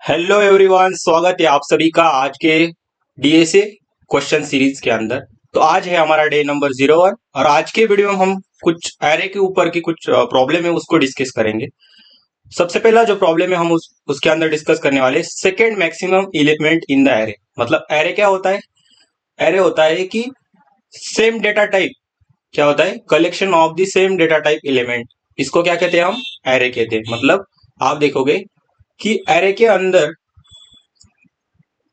Hello everyone, स्वागत है आप सभी का आज के डीएसए क्वेश्चन सीरीज के अंदर। तो आज है हमारा डे नंबर 01 और आज के वीडियो में हम कुछ एरे के ऊपर की कुछ प्रॉब्लम है उसको डिस्कस करेंगे। सबसे पहला जो प्रॉब्लम है हम उसके अंदर डिस्कस करने वाले second maximum element in the array. मतलब एरे क्या होता है? एरे होता है कि सेम डेटा टाइप क्या होता है, collection of the same data type element. इसको क्या कहते हैं? हम एरे कहते हैं। मतलब आप देखोगे कि एरे के अंदर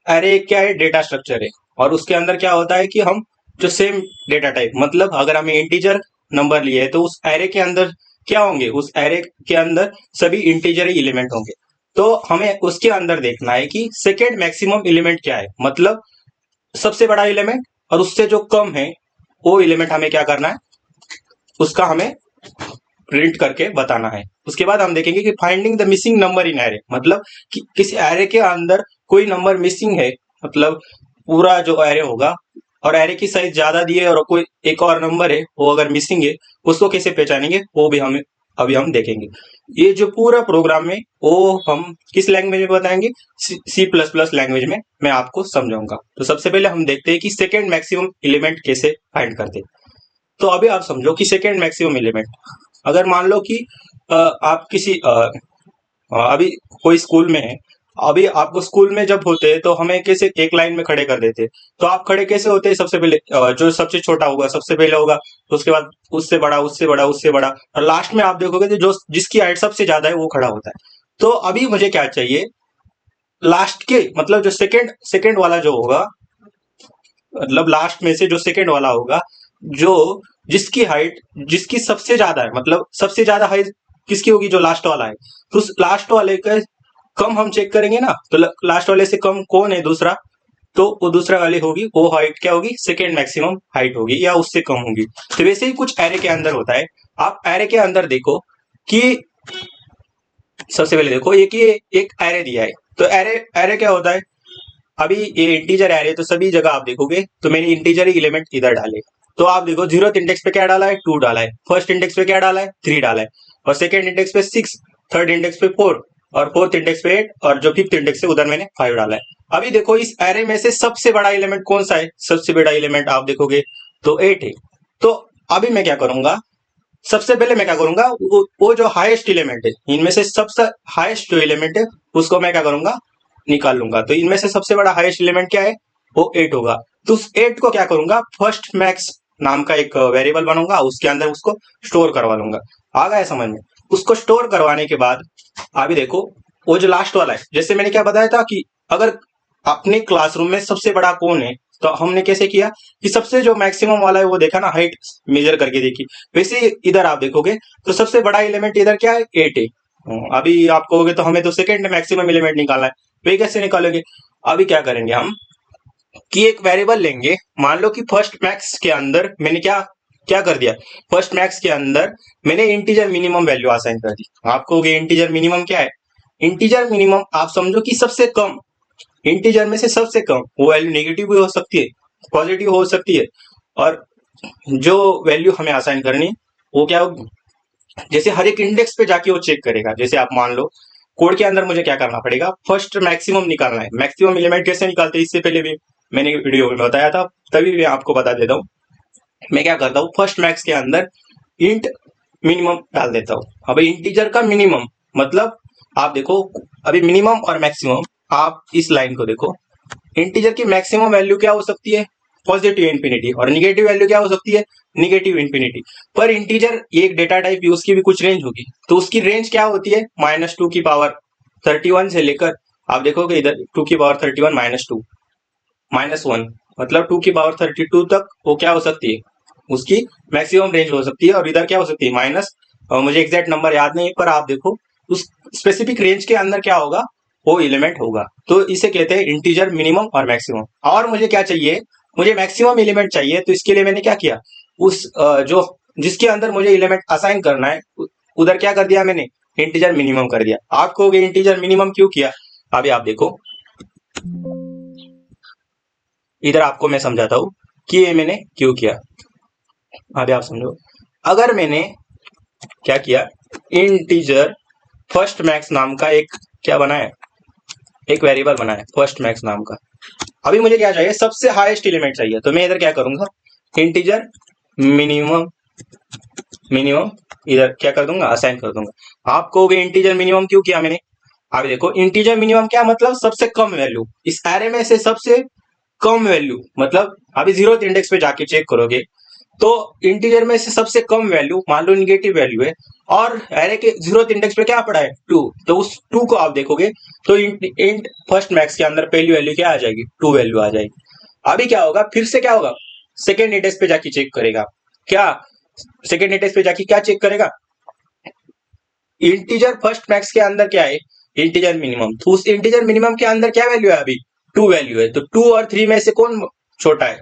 एरे क्या है, डेटा स्ट्रक्चर है और उसके अंदर क्या होता है कि हम जो सेम डेटा टाइप, मतलब अगर हमें इंटीजर नंबर लिए है तो उस एरे के अंदर क्या होंगे, उस एरे के अंदर सभी इंटीजर ही एलिमेंट होंगे। तो हमें उसके अंदर देखना है कि सेकेंड मैक्सिमम एलिमेंट क्या है, मतलब सबसे बड़ा एलिमेंट और उससे जो कम है वो एलिमेंट हमें क्या करना है, उसका हमें प्रिंट करके बताना है। उसके बाद हम देखेंगे कि finding the missing number in array, मतलब कि किसी एरे के अंदर कोई नंबर मिसिंग है, मतलब पूरा जो एरे होगा और एरे की साइज ज्यादा दी है और कोई एक और नंबर है वो अगर मिसिंग है, उसको कैसे पहचानेंगे वो भी हमें अभी हम देखेंगे। ये जो पूरा प्रोग्राम है वो हम किस लैंग्वेज में बताएंगे? सी प्लस प्लस लैंग्वेज में मैं आपको समझाऊंगा। तो सबसे पहले हम देखते हैं कि सेकेंड मैक्सिमम एलिमेंट कैसे फाइंड करते हैं। तो अभी आप समझो कि सेकेंड मैक्सिमम एलिमेंट, अगर मान लो कि आप किसी अभी कोई स्कूल में है। अभी आपको स्कूल में जब होते हैं तो हमें कैसे एक लाइन में खड़े कर देते हैं। तो आप खड़े कैसे होते हैं? सबसे पहले जो सबसे छोटा होगा सबसे पहले होगा, तो उसके बाद उससे बड़ा, उससे बड़ा, उससे बड़ा, और लास्ट में आप देखोगे तो जो जिसकी हाइट सबसे ज्यादा है वो खड़ा होता है। तो अभी मुझे क्या चाहिए, लास्ट के मतलब जो सेकेंड सेकेंड वाला जो होगा, मतलब लास्ट में से जो सेकेंड वाला होगा, जो जिसकी हाइट जिसकी सबसे ज्यादा है, मतलब सबसे ज्यादा हाइट किसकी होगी? जो लास्ट वाला है। तो उस लास्ट वाले का कम हम चेक करेंगे ना, तो लास्ट वाले से कम कौन है दूसरा, तो वो दूसरा वाली होगी, वो हाइट क्या होगी? सेकेंड मैक्सिमम हाइट होगी या उससे कम होगी। तो वैसे ही कुछ एरे के अंदर होता है। आप एरे के अंदर देखो कि सबसे पहले देखो ये एक एरे दिया है। तो एरे एरे क्या होता है? अभी ये इंटीजर एरे, तो सभी जगह आप देखोगे तो मैंने इंटीजर ही एलिमेंट इधर डाले। तो आप देखो जीरोथ इंडेक्स पे क्या डाला है? 2 डाला है। फर्स्ट इंडेक्स पे क्या डाला है? 3 डाला है। और सेकंड इंडेक्स पे 6, थर्ड इंडेक्स पे 4 और फोर्थ इंडेक्स पे 8 और जो फिफ्थ इंडेक्स है उधर मैंने 5 डाला है। अभी देखो इस एरे में से सबसे बड़ा एलिमेंट कौन सा है? सबसे बड़ा एलिमेंट आप देखोगे तो 8 है। तो अभी मैं क्या करूंगा, सबसे पहले मैं क्या करूंगा, वो जो हाईएस्ट एलिमेंट है इनमें से सबसे हाईएस्ट जो एलिमेंट है उसको मैं क्या करूंगा, निकाल लूंगा। तो इनमें से सबसे बड़ा हाईएस्ट एलिमेंट क्या है? वो 8 होगा। तो उस 8 को क्या करूंगा, फर्स्ट मैक्स नाम का एक वेरिएबल बनाऊंगा, उसके अंदर उसको स्टोर करवा लूंगा। आ गया समझ में? उसको स्टोर करवाने के बाद अभी देखो वो जो लास्ट वाला है, जैसे मैंने क्या बताया था कि अगर अपने क्लासरूम में सबसे बड़ा कौन है, तो हमने कैसे किया कि सबसे जो मैक्सिमम वाला है वो देखा ना, हाइट मेजर करके देखी। वैसे ही इधर आप देखोगे तो सबसे बड़ा एलिमेंट इधर क्या है? 8 है। अभी आप कहोगे तो हमें तो सेकंड मैक्सिमम एलिमेंट निकालना है, वे कैसे निकालोगे? अभी क्या करेंगे हम कि एक वेरिएबल लेंगे। मान लो कि फर्स्ट मैक्स के अंदर मैंने क्या क्या कर दिया, फर्स्ट मैक्स के अंदर मैंने इंटीजर मिनिमम वैल्यू असाइन कर दी। आप कहोगे इंटीजर मिनिमम क्या है? इंटीजर मिनिमम आप समझो कि सबसे कम, इंटीजर में से सबसे कम वो वैल्यू नेगेटिव भी हो सकती है, पॉजिटिव हो सकती है। और जो वैल्यू हमें असाइन करनी वो क्या होगी, जैसे हर एक इंडेक्स पे जाके वो चेक करेगा। जैसे आप मान लो कोड के अंदर मुझे क्या करना पड़ेगा, फर्स्ट मैक्सिमम निकालना है। मैक्सिमम एलिमेंट कैसे निकालते हैं इससे पहले भी मैंने वीडियो में बताया था, तभी मैं आपको बता देता हूँ। मैं क्या करता हूँ, फर्स्ट मैक्स के अंदर इंट मिनिमम डाल देता हूँ। अब इंटीजर का मिनिमम मतलब आप देखो, अभी मिनिमम और मैक्सिमम, आप इस लाइन को देखो। इंटीजर की मैक्सिमम वैल्यू क्या हो सकती है? Positive infinity. और निगेटिव वैल्यू क्या हो सकती है? Negative infinity. पर इंटीजर एक डेटा टाइप है, उसकी भी कुछ रेंज होगी। तो उसकी रेंज क्या होती है? -2 की पावर 31 से लेकर आप देखोगे इधर 2 की पावर 31 -2 -1, मतलब 2 की पावर 32 तक वो क्या हो सकती है, उसकी मैक्सिमम रेंज हो सकती है। और इधर क्या हो सकती है? माइनस, मुझे एग्जैक्ट नंबर याद नहीं है पर आप देखो उस स्पेसिफिक रेंज के अंदर क्या होगा, वो एलिमेंट होगा। तो इसे कहते हैं इंटीजर मिनिमम और मैक्सिमम। और मुझे क्या चाहिए, मुझे मैक्सिमम एलिमेंट चाहिए। तो इसके लिए मैंने क्या किया, उस जो जिसके अंदर मुझे एलिमेंट असाइन करना है उधर क्या कर दिया मैंने, इंटीजर मिनिमम कर दिया। आप कहोगे इंटीजर मिनिमम क्यों किया? अभी आप देखो इधर आपको मैं समझाता हूँ कि ये मैंने क्यों किया। अभी आप समझो, अगर मैंने क्या किया, इंटीजर फर्स्ट मैक्स नाम का एक क्या बनाया, एक वेरिएबल बनाया फर्स्ट मैक्स नाम का। अभी मुझे क्या चाहिए, सबसे हाईएस्ट एलिमेंट चाहिए, तो मैं इधर क्या करूंगा, इंटीजर मिनिमम मिनिमम इधर क्या कर दूंगा, असाइन कर दूंगा। आप कहोगे इंटीजर मिनिमम क्यों किया मैंने, अभी देखो इंटीजर मिनिमम क्या मतलब, सबसे कम वैल्यू इस एरे में से, सबसे कम वैल्यू मतलब अभी 0th इंडेक्स पे जाके चेक करोगे तो इंटीजर में से सबसे कम वैल्यू मान लो निगेटिव वैल्यू है, और एरे के 0th इंडेक्स पे क्या पड़ा है 2, तो उस 2 को आप देखोगे तो इंट फर्स्ट मैक्स के अंदर पहली वैल्यू क्या आ जाएगी, 2 वैल्यू आ जाएगी। अभी क्या होगा, फिर से क्या होगा, सेकेंड इंडेक्स पे जाके चेक करेगा, क्या सेकेंड इंडेक्स पे जाके क्या चेक करेगा, इंटीजर फर्स्ट मैक्स के अंदर क्या है, इंटीजर मिनिमम, तो उस इंटीजर मिनिमम के अंदर क्या वैल्यू है, अभी 2 वैल्यू है, तो 2 और 3 में से कौन छोटा है,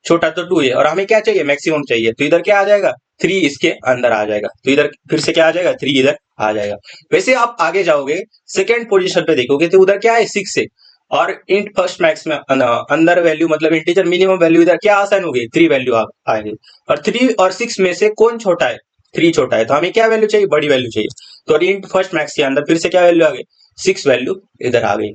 छोटा तो 2 है, और हमें क्या चाहिए, मैक्सिमम चाहिए, तो इधर क्या आ जाएगा, 3 इसके अंदर आ जाएगा, तो इधर फिर से क्या आ जाएगा, 3 इधर आ जाएगा। वैसे आप आगे जाओगे सेकेंड पोजीशन पे देखोगे तो उधर क्या है 6 है, और इंट फर्स्ट मैक्स में अंदर वैल्यू मतलब इंटीजर मिनिमम वैल्यू इधर क्या आसान हो गई, 3 वैल्यू आएगी, और 3 और 6 में से कौन छोटा है, 3 छोटा है, तो हमें क्या वैल्यू चाहिए, बड़ी वैल्यू चाहिए, तो इंट फर्स्ट मैक्स के अंदर फिर से क्या वैल्यू आ गई, 6 वैल्यू इधर आ गई।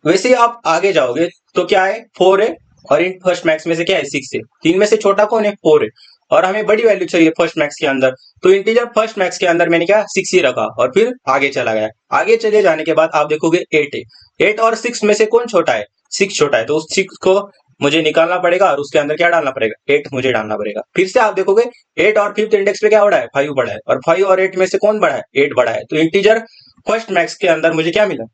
वैसे ही आप आगे जाओगे तो क्या है 4 है, और इन फर्स्ट मैक्स में से क्या है 6 है, तीन में से छोटा कौन है 4 है, और हमें बड़ी वैल्यू चाहिए फर्स्ट मैक्स के अंदर, तो इंटीजर फर्स्ट मैक्स के अंदर मैंने क्या 6 ही रखा, और फिर आगे चला गया। आगे चले जाने के बाद आप देखोगे 8 है, 8 और 6 में से कौन छोटा है, 6 छोटा है, तो उस 6 को मुझे निकालना पड़ेगा, और उसके अंदर क्या डालना पड़ेगा, 8 मुझे डालना पड़ेगा। फिर से आप देखोगे 8 और 5th इंडेक्स पे क्या बड़ा है, 5 बड़ा है, और 5 और 8 में से कौन बड़ा है, 8 बड़ा है, तो इंटीजर फर्स्ट मैक्स के अंदर मुझे क्या मिला,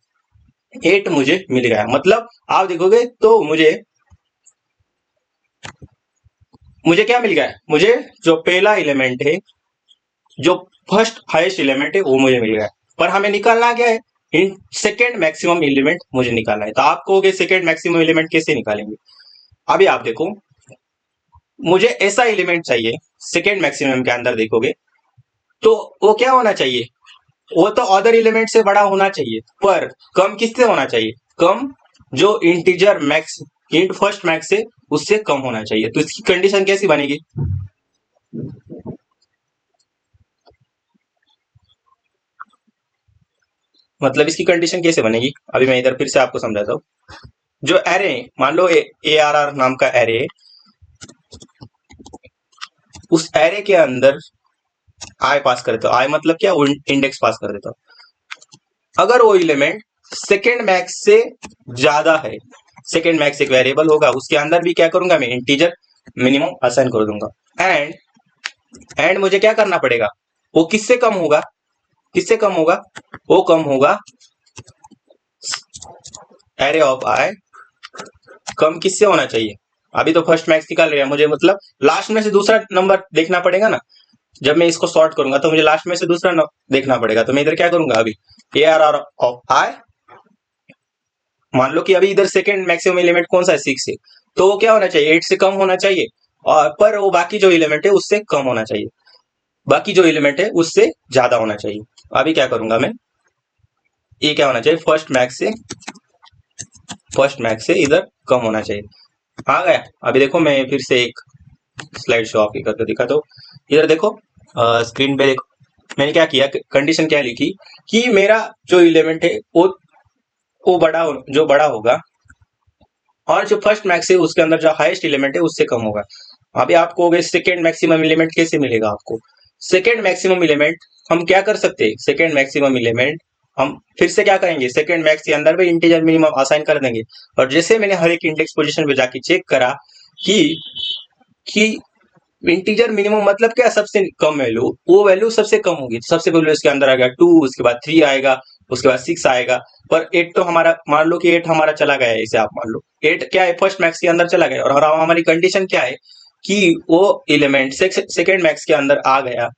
8 मुझे मिल गया। मतलब आप देखोगे तो मुझे क्या मिल गया, मुझे जो पहला एलिमेंट है, जो फर्स्ट हाईएस्ट एलिमेंट है वो मुझे मिल गया, पर हमें निकालना क्या है, इन सेकेंड मैक्सिमम एलिमेंट मुझे निकालना है। तो आप कहोगे सेकेंड मैक्सिमम एलिमेंट कैसे निकालेंगे, अभी आप देखो मुझे ऐसा एलिमेंट चाहिए सेकेंड मैक्सिमम के अंदर देखोगे तो वो क्या होना चाहिए, वो तो अदर एलिमेंट से बड़ा होना चाहिए, पर कम किससे होना चाहिए, कम जो integer max int first max से उससे कम होना चाहिए। तो इसकी कंडीशन कैसी बनेगी, मतलब इसकी कंडीशन कैसे बनेगी, अभी मैं इधर फिर से आपको समझाता हूँ। जो एरे मान लो ए आर आर नाम का एरे, उस एरे के अंदर आई पास कर देता हूँ, आई मतलब क्या, इंडेक्स पास कर देता हूँ। अगर वो एलिमेंट सेकेंड मैक्स से ज्यादा है, सेकेंड मैक्स एक वेरिएबल होगा, उसके अंदर भी क्या करूंगा मैं, इंटीजर मिनिमम असाइन कर दूंगा। एंड मुझे क्या करना पड़ेगा, वो किससे कम होगा, किससे कम होगा, वो कम होगा एरे ऑफ आई, कम किससे होना चाहिए, अभी तो फर्स्ट मैक्स निकाल रहे हैं मुझे, मतलब लास्ट में से दूसरा नंबर देखना पड़ेगा ना, जब मैं इसको सॉर्ट करूंगा तो मुझे लास्ट में से दूसरा देखना पड़ेगा, तो मैं इधर क्या करूंगा, अभी ए आर आर ऑफ आई, मान लो कि अभी इधर सेकेंड मैक्सिमम एलिमेंट कौन सा है, 6 है, तो वो क्या होना चाहिए, 8 से कम होना चाहिए, और पर वो बाकी जो एलिमेंट है उससे कम होना चाहिए, बाकी जो एलिमेंट है उससे ज्यादा होना चाहिए। अभी क्या करूंगा मैं, ये क्या होना चाहिए, फर्स्ट मैक्स से इधर कम होना चाहिए, आ गया। अभी देखो मैं फिर से एक स्लाइड शो ऑफ करके दिखा दो, इधर देखो स्क्रीन पे देखो, मैंने क्या किया, कंडीशन क्या लिखी कि मेरा जो एलिमेंट है वो जो बड़ा होगा, और जो फर्स्ट मैक्स है उसके अंदर जो हाईएस्ट एलिमेंट है उससे कम होगा। अभी आप कहोगे सेकेंड मैक्सिमम एलिमेंट कैसे मिलेगा आपको, सेकेंड मैक्सिमम एलिमेंट हम क्या कर सकते हैं, सेकेंड मैक्सिमम एलिमेंट हम फिर से क्या करेंगे, सेकेंड मैक्स के अंदर भी इंटीजर मिनिमम असाइन कर देंगे, और जैसे मैंने हर एक इंडेक्स पोजीशन पे जाके चेक करा कि कि इंटीजर मिनिमम मतलब क्या, सबसे कम वैल्यू, वो वैल्यू सबसे कम होगी, तो सबसे पहले इसके अंदर आएगा 2, उसके बाद 3 आएगा, उसके बाद 6 आएगा, पर 8 तो हमारा मान लो कि 8 हमारा चला गया है, इसे आप मान लो 8 क्या है, फर्स्ट मैक्स के अंदर चला गया, और हमारी कंडीशन क्या है कि वो एलिमेंट सेकेंड मैक्स के अंदर आ गया,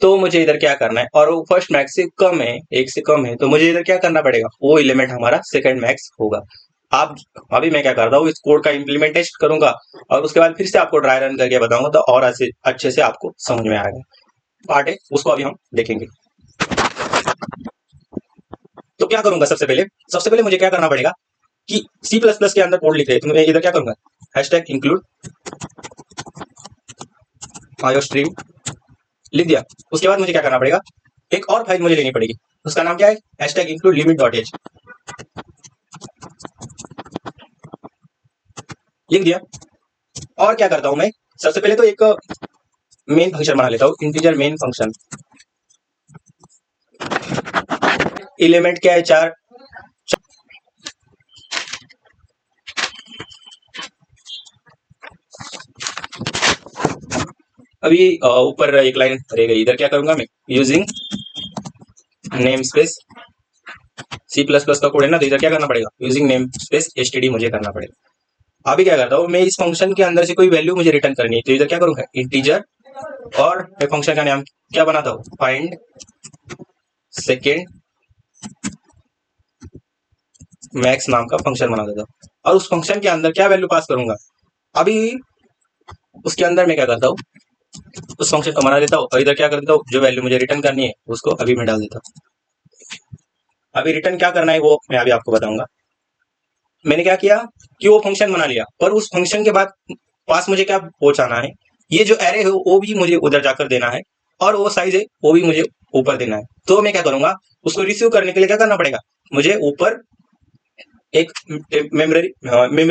तो मुझे इधर क्या करना है, और वो फर्स्ट मैक्स से कम है, 1 से कम है, तो मुझे इधर क्या करना पड़ेगा, वो एलिमेंट हमारा सेकेंड मैक्स होगा। आप अभी मैं क्या करता हूँ, इस कोड का इम्प्लीमेंटेशन करूंगा, और उसके बाद फिर से आपको ड्राई रन करके बताऊंगा, तो और अच्छे से आपको समझ में आएगा। पार्ट है उसको अभी हम देखेंगे। तो क्या करूंगा, सबसे पहले मुझे क्या करना पड़ेगा कि सी प्लस प्लस के अंदर कोड लिख रहे हैं, तो मैं इधर क्या करूंगा, हैशटैग इंक्लूड आयोस्ट्रीम लिख दिया। उसके बाद मुझे क्या करना पड़ेगा, एक और फाइल मुझे लेनी पड़ेगी, उसका नाम क्या है, hashtag include limit dot H. लिख दिया। और क्या करता हूं मैं, सबसे पहले तो एक मेन फंक्शन बना लेता हूँ, इंटीजर मेन फंक्शन। एलिमेंट क्या है, 4। अभी ऊपर एक लाइन रह गई, इधर क्या करूंगा मैं, using namespace. C plus plus का कोड है ना, तो इधर क्या करना पड़ेगा, यूजिंग नेम स्पेस एसटीडी मुझे करना पड़ेगा। अभी क्या करता हूँ मैं, इस फंक्शन के अंदर से कोई वैल्यू मुझे रिटर्न करनी है, तो इधर क्या करूंगा, इंटीजर, और मैं फंक्शन का नाम क्या बनाता हूँ, फाइंड सेकेंड मैक्स नाम का फंक्शन बना देता हूँ। और उस फंक्शन के अंदर क्या वैल्यू पास करूंगा, अभी उसके अंदर मैं क्या करता हूँ, उस फंक्शन को बना देता हूँ, और इधर क्या कर देता हूँ, जो वैल्यू मुझे रिटर्न करनी है उसको अभी मैं डाल देता हूँ। अभी रिटर्न क्या करना है वो मैं अभी आपको बताऊंगा। मैंने क्या किया कि वो फंक्शन बना लिया, पर उस फंक्शन के बाद पास मुझे क्या पहुंचाना है, ये जो एरे है वो भी मुझे उधर जाकर देना है, और वो साइज है वो भी मुझे ऊपर देना है। तो मैं क्या करूंगा, उसको रिसीव करने के लिए क्या करना पड़ेगा, मुझे ऊपर एक मेमोरी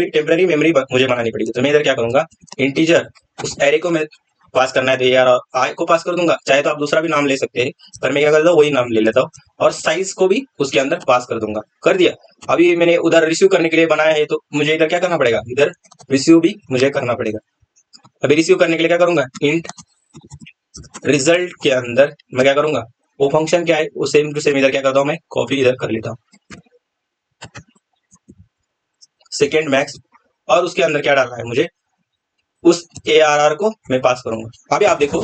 टेम्पररी मेमोरी मुझे बनानी पड़ेगी। तो मैं इधर क्या करूंगा, इंटीजर उस एरे को मैं पास करना है, तो यार आई को पास कर दूंगा, चाहे तो आप दूसरा भी नाम ले सकते हैं, पर मैं क्या करता हूँ वही नाम ले लेता हूँ, और साइज को भी उसके अंदर पास कर दूंगा। कर दिया। अभी मैंने उधर रिसीव करने के लिए बनाया है, तो मुझे इधर क्या करना पड़ेगा, इधर रिसीव भी मुझे करना पड़ेगा। अभी रिसीव करने के लिए क्या करूंगा, इंट रिजल्ट के अंदर मैं क्या करूंगा, वो फंक्शन क्या है वो सेम टू सेम इधर क्या करता हूँ मैं, कॉपी इधर कर लेता हूँ, सेकेंड मैक्स, और उसके अंदर क्या डालना है मुझे, उस ARR को मैं पास करूंगा। अभी आप देखो,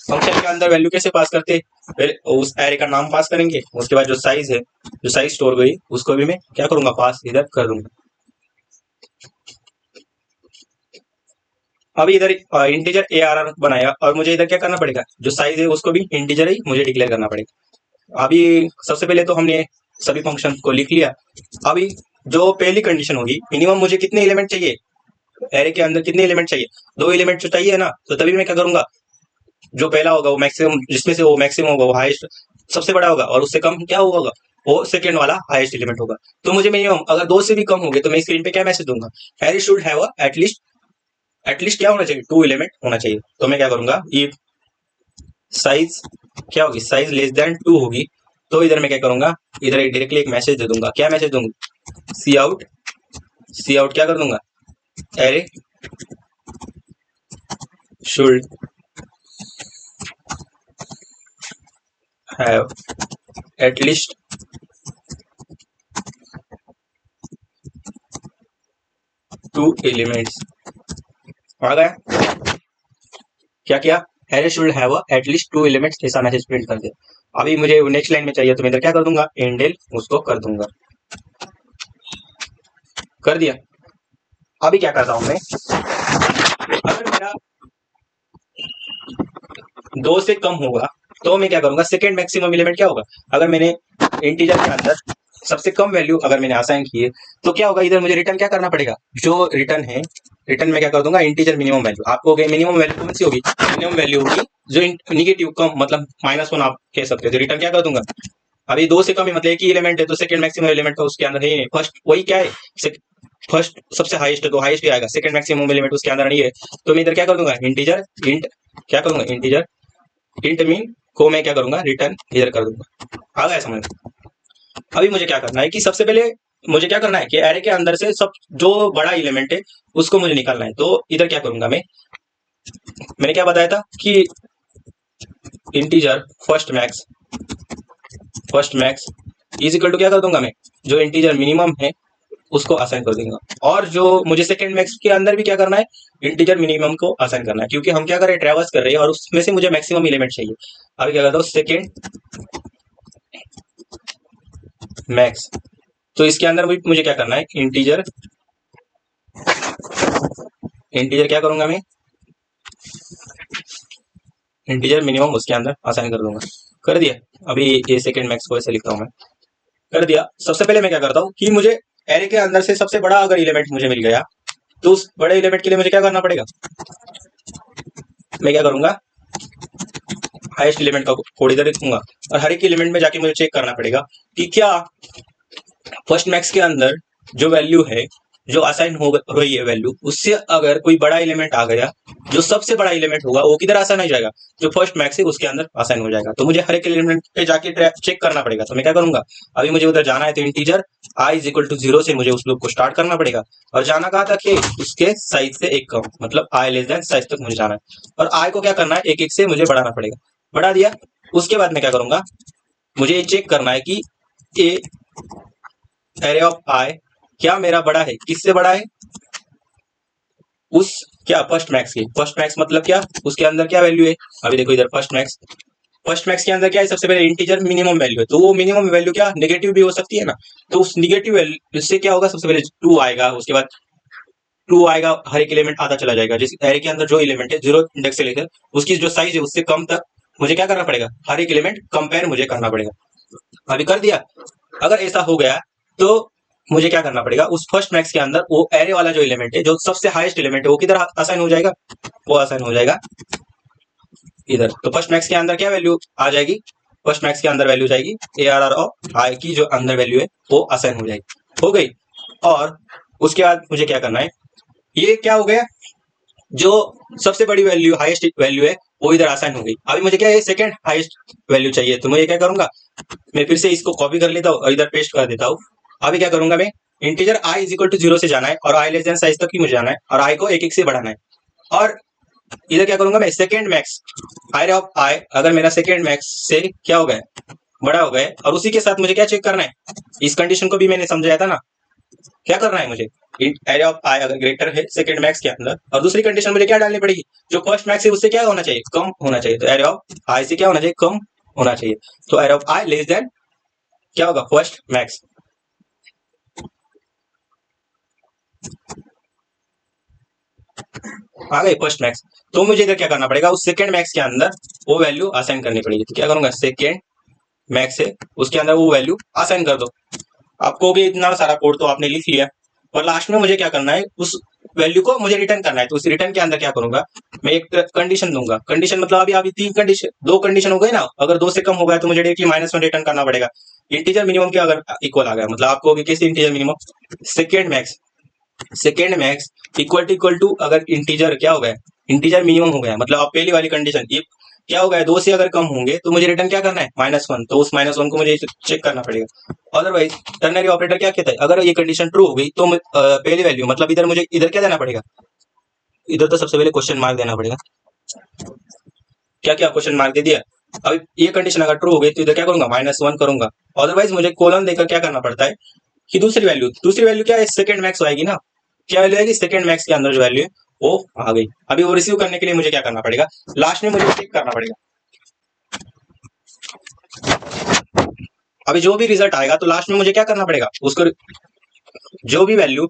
फंक्शन के अंदर वैल्यू कैसे पास करते, पहले उस एरे का नाम पास करेंगे, उसके बाद जो साइज है, जो साइज स्टोर गई उसको भी मैं क्या करूंगा, पास इधर कर दूंगा। अभी इधर इंटीजर ARR बनाया, और मुझे इधर क्या करना पड़ेगा, जो साइज है उसको भी इंटीजर ही मुझे डिक्लेयर करना पड़ेगा। अभी सबसे पहले तो हमने सभी फंक्शन को लिख लिया। अभी जो पहली कंडीशन होगी, मिनिमम मुझे कितने एलिमेंट चाहिए, एरे के अंदर कितने एलिमेंट चाहिए, 2 एलिमेंट जो चाहिए ना, तो तभी मैं क्या करूंगा, जो पहला होगा वो मैक्सिमम, जिसमें से वो मैक्सिमम होगा वो हाईएस्ट सबसे बड़ा होगा, और उससे कम क्या होगा, वो सेकंड वाला हाईएस्ट एलिमेंट होगा। तो मुझे मिनिमम अगर 2 से भी कम हो गए तो मैं स्क्रीन पे क्या मैसेज दूंगा, एरे शुड हैव एटलीस्ट क्या होना चाहिए, 2 एलिमेंट होना चाहिए। तो मैं क्या करूंगा, ये साइज क्या होगी, साइज लेस देन 2 होगी, तो इधर मैं क्या करूंगा, इधर डायरेक्टली एक मैसेज दे दूंगा। क्या मैसेज दूंगा, सी आउट क्या कर दूंगा, एरे शुड हैव एटलीस्ट 2 एलिमेंट्स। आ गया, क्या किया, एरे शुड हैव एटलीस्ट 2 एलिमेंट्स, ऐसा मैसेज प्रिंट कर दिया। अभी मुझे नेक्स्ट लाइन में चाहिए, तो मैं इधर क्या कर दूंगा, एंडल उसको कर दूंगा। कर दिया। अभी क्या करता हूं मैं, अगर मेरा 2 से कम होगा तो मैं क्या करूंगा, सेकेंड मैक्सिमम एलिमेंट क्या होगा, अगर मैंने इंटीजर के अंदर सबसे कम वैल्यू अगर मैंने असाइन की है, तो क्या होगा, इधर मुझे रिटर्न क्या करना पड़ेगा, जो रिटर्न है, रिटर्न में क्या कर दूंगा, इंटीजर मिनिमम वैल्यू। आपको मिनिमम वैल्यू कौन सी होगी, मिनिमम वैल्यू होगी जो निगेटिव कम, मतलब -1 आप कह सकते हो, तो रिटर्न क्या कर दूंगा। अभी 2 से कम है, मतलब एक ही एलिमेंट है, तो सेकंड मैक्सिमम एलिमेंट तो उसके अंदर है ही नहीं, फर्स्ट वही क्या है, फर्स्ट सबसे हाईएस्ट है तो हाईएस्ट ही आएगा, सेकंड मैक्सिमम एलिमेंट उसके अंदर नहीं है, तो मैं इधर क्या कर दूंगा, इंटीजर इंट क्या करूंगा, इंटीजर इंट मीन को मैं क्या करूंगा, रिटर्न इधर कर दूंगा। आ गया समझ। अभी मुझे क्या करना है कि सबसे पहले मुझे क्या करना है कि एरे के अंदर से सब जो बड़ा एलिमेंट है उसको मुझे निकालना है। तो इधर क्या करूंगा मैंने क्या बताया था कि integer first max is equal to क्या कर दूंगा मैं, जो इंटीजर मिनिमम है उसको असाइन कर दूंगा, और जो मुझे सेकंड मैक्स के अंदर भी क्या करना है, इंटीजर मिनिमम को असाइन करना है, क्योंकि हम क्या कर रहे हैं, ट्रैवर्स कर रहे हैं, और उसमें से मुझे मैक्सिमम एलिमेंट चाहिए। अभी क्या करता हूँ, सेकंड मैक्स, तो इसके अंदर भी मुझे क्या करना है, इंटीजर क्या करूंगा मैं, इंटीजर मिनिमम उसके अंदर असाइन कर दूंगा। कर दिया। अभी ये सेकंड मैक्स को ऐसे लिखता हूं मैं। कर दिया। सबसे पहले मैं क्या करता हूँ कि मुझे एरे के अंदर से सबसे बड़ा अगर एलिमेंट मुझे मिल गया, तो उस बड़े एलिमेंट के लिए मुझे क्या करना पड़ेगा, मैं क्या करूंगा, हाईएस्ट एलिमेंट का कोड इधर लिखूंगा और हर एक एलिमेंट में जाके मुझे चेक करना पड़ेगा कि क्या फर्स्ट मैक्स के अंदर जो वैल्यू है, जो असाइन हो रही है वैल्यू, उससे अगर कोई बड़ा एलिमेंट आ गया, जो सबसे बड़ा एलिमेंट होगा वो किधर असाइन हो जाएगा, जो फर्स्ट मैक्स है उसके अंदर असाइन हो जाएगा। तो मुझे हर एक एलिमेंट पे जाके चेक करना पड़ेगा। तो मैं क्या करूंगा, अभी मुझे उधर जाना है तो integer i is equal to 0 से मुझे उस लूप को स्टार्ट करना पड़ेगा और जाना कहाँ तक है, उसके साइज से एक कम, मतलब i लेस देन साइज तक मुझे जाना है और i को क्या करना है, एक एक से मुझे बढ़ाना पड़ेगा। बढ़ा दिया, उसके बाद मैं क्या करूंगा, मुझे ये चेक करना है कि ए एरे ऑफ i क्या मेरा बड़ा है, किससे बड़ा है, उस क्या फर्स्ट मैक्स की। फर्स्ट मैक्स मतलब क्या, उसके अंदर क्या वैल्यू है, अभी देखो इधर फर्स्ट मैक्स के अंदर क्या है, सबसे पहले इंटीजर मिनिमम वैल्यू है, तो वो मिनिमम वैल्यू क्या नेगेटिव भी हो सकती है ना, तो उस निगेटिव वैल्यू से क्या होगा, सबसे पहले 2 आएगा, उसके बाद 2 आएगा, हर एक एलिमेंट आता चला जाएगा। जिस एरे के अंदर जो एलिमेंट है 0 इंडेक्स से लेकर उसकी जो साइज है उससे कम तक मुझे क्या करना पड़ेगा, हर एक एलिमेंट कंपेयर मुझे करना पड़ेगा। अभी कर दिया। अगर ऐसा हो गया तो मुझे क्या करना पड़ेगा, उस फर्स्ट मैक्स के अंदर वो एरे वाला जो एलिमेंट है, जो सबसे हाईएस्ट एलिमेंट है, वो किधर असाइन हो जाएगा, वो असाइन हो जाएगा इधर। तो फर्स्ट मैक्स के अंदर क्या वैल्यू आ जाएगी, फर्स्ट मैक्स के अंदर वैल्यू जाएगी ARR ऑफ आई की, जो अंदर वैल्यू है वो असाइन हो जाएगी, हो गई। और उसके बाद मुझे क्या करना है, ये क्या हो गया, जो सबसे बड़ी वैल्यू हाईएस्ट वैल्यू है वो इधर असाइन हो गई। अभी मुझे क्या है, सेकंड हाईएस्ट वैल्यू चाहिए, तो मैं क्या करूंगा, मैं फिर से इसको कॉपी कर लेता हूँ और इधर पेस्ट कर देता हूँ। अभी क्या करूंगा, मैं integer i is equal to 0 से जाना है और i लेस देन साइज तक ही मुझे जाना है और i को एक एक से बढ़ाना है। और इधर क्या करूंगा, मैं second max array of i, अगर मेरा सेकंड मैक्स से क्या हो गया, बड़ा हो गया, और उसी के साथ मुझे क्या चेक करना है, इस कंडीशन को भी मैंने समझाया था ना, क्या करना है मुझे, एरे ऑफ i अगर ग्रेटर है सेकंड मैक्स के अंदर, और दूसरी कंडीशन मुझे क्या डालनी पड़ेगी, जो फर्स्ट मैक्स है उससे क्या होना चाहिए, कम होना चाहिए, तो एरे ऑफ i से क्या होना चाहिए, कम होना चाहिए। तो array of i less than क्या होगा, फर्स्ट मैक्स। आ गई फर्स्ट मैक्स। तो मुझे इधर क्या करना पड़ेगा, उस सेकंड मैक्स के अंदर वो वैल्यू असाइन करनी पड़ेगी। तो क्या करूंगा, सेकंड मैक्स है उसके अंदर वो वैल्यू असाइन कर दो। आपको भी इतना सारा कोड तो आपने लिख लिया, और लास्ट में मुझे क्या करना है, उस वैल्यू को मुझे रिटर्न करना है। तो उस रिटर्न के अंदर क्या करूंगा, मैं एक कंडीशन दूंगा। कंडीशन मतलब अभी तीन कंडीशन, दो कंडीशन हो गए ना, अगर 2 से कम हो गया तो मुझे डायरेक्टली -1 रिटर्न करना पड़ेगा। इंटीजर मिनिमम के अगर इक्वल आ गया, मतलब आपको अभी कैसे integer minimum, second max equal to अगर इंटीजर क्या हो गया, इंटीजर मिनिमम हो गया, मतलब अब पहली वाली कंडीशन ये क्या हो गया, 2 से अगर कम होंगे तो मुझे रिटर्न क्या करना है, -1, तो उस -1 को मुझे चेक करना पड़ेगा। अदरवाइज टर्नरी ऑपरेटर क्या कहता है, अगर ये कंडीशन ट्रू हो गई तो पहली वैल्यू, मतलब इधर मुझे इधर क्या देना पड़ेगा, इधर तो सबसे पहले क्वेश्चन मार्क देना पड़ेगा। क्या क्या क्वेश्चन मार्क दे दिया। अब ये कंडीशन अगर ट्रू हो गई तो इधर क्या करूंगा, -1 करूंगा। अदरवाइज मुझे कोलन देकर क्या करना पड़ता है कि दूसरी वैल्यू क्या है, सेकंड मैक्स आएगी ना, क्या वैल्यू आएगी, सेकंड मैक्स के अंदर जो वैल्यू है वो आ गई। अभी वो रिसीव करने के लिए मुझे क्या करना पड़ेगा, लास्ट में मुझे चेक करना पड़ेगा। अभी जो भी रिजल्ट आएगा तो लास्ट में मुझे क्या करना पड़ेगा, उसको जो भी वैल्यू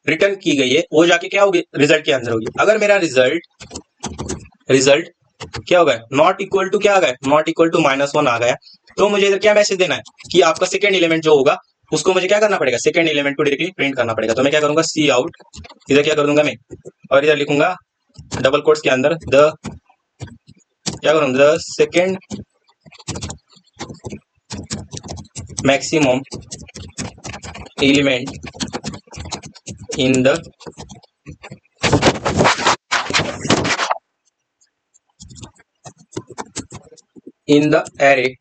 रिटर्न की गई है वो जाके क्या होगी, रिजल्ट के अंदर होगी। अगर मेरा रिजल्ट क्या हो गया, नॉट इक्वल टू क्या आ गया, नॉट इक्वल टू -1 आ गया, तो मुझे इधर क्या मैसेज देना है कि आपका सेकंड एलिमेंट जो होगा उसको मुझे क्या करना पड़ेगा, सेकंड एलिमेंट को डायरेक्टली प्रिंट करना पड़ेगा। तो मैं क्या करूंगा, सी आउट, इधर क्या कर दूंगा मैं, और इधर लिखूंगा डबल कोट्स के अंदर द, क्या करूंगा, the second maximum element in the array.